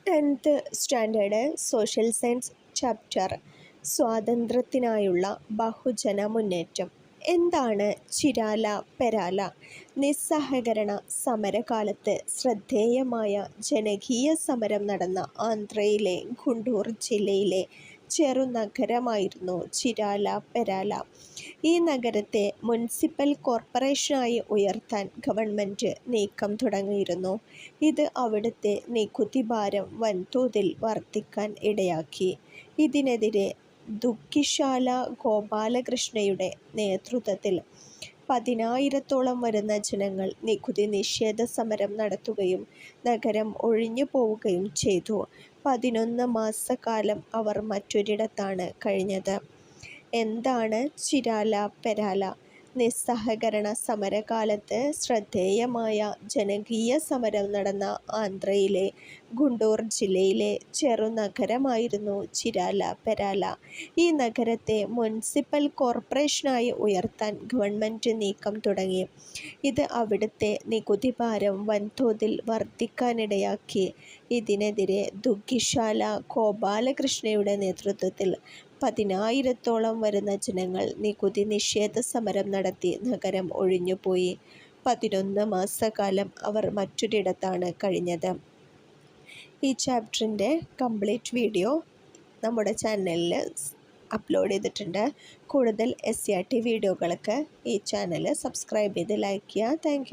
10th standard social science chapter സ്വാതന്ത്ര്യത്തിനായുള്ള ബഹുജന മുന്നേറ്റം. എന്താണ് ചിരാല പെരാല? നിസ്സഹകരണ സമരകാലത്ത് ശ്രദ്ധേയമായ ജനകീയ സമരം നടന്ന ആന്ധ്രയിലെ ഗുണ്ടൂർ ജില്ലയിലെ ചെറുനഗരമായിരുന്നു ചിരാല പെരാല. ഈ നഗരത്തെ മുനിസിപ്പൽ കോർപ്പറേഷനായി ഉയർത്താൻ ഗവൺമെൻറ് നീക്കം തുടങ്ങിയിരുന്നു. ഇത് അവിടുത്തെ നികുതി ഭാരം വൻതോതിൽ വർദ്ധിക്കാൻ ഇടയാക്കി. ഇതിനെതിരെ ദുഃഖിശാല ഗോപാലകൃഷ്ണയുടെ നേതൃത്വത്തിൽ 10,000-ഓളം വരുന്ന ജനങ്ങൾ നികുതി നിഷേധ സമരം നടത്തുകയും നഗരം ഒഴിഞ്ഞു പോവുകയും ചെയ്തു. 11 മാസക്കാലം അവർ മറ്റൊരിടത്താണ് കഴിഞ്ഞത്. എന്താണ് ചിരാല പെരാല? നിസ്സഹകരണ സമരകാലത്ത് ശ്രദ്ധേയമായ ജനകീയ സമരം നടന്ന ആന്ധ്രയിലെ ഗുണ്ടൂർ ജില്ലയിലെ ചെറുനഗരമായിരുന്നു ചിരാല പെരാല. ഈ നഗരത്തെ മുനിസിപ്പൽ കോർപ്പറേഷനായി ഉയർത്താൻ ഗവൺമെൻറ് നീക്കം തുടങ്ങി. ഇത് അവിടുത്തെ നികുതി ഭാരം വൻതോതിൽ വർദ്ധിക്കാനിടയാക്കി. ഇതിനെതിരെ ദുഃഖിശാല ഗോപാലകൃഷ്ണയുടെ നേതൃത്വത്തിൽ 10,000-ഓളം വരുന്ന ജനങ്ങൾ നികുതി നിഷേധ സമരം നടത്തി നഗരം ഒഴിഞ്ഞുപോയി. 11 മാസക്കാലം അവർ മറ്റൊരിടത്താണ് കഴിഞ്ഞത്. ഈ ചാപ്റ്ററിൻ്റെ കംപ്ലീറ്റ് വീഡിയോ നമ്മുടെ ചാനലിൽ അപ്ലോഡ് ചെയ്തിട്ടുണ്ട്. കൂടുതൽ SCERT വീഡിയോകൾക്ക് ഈ ചാനൽ സബ്സ്ക്രൈബ് ചെയ്ത് ലൈക്ക് ചെയ്യുക. താങ്ക്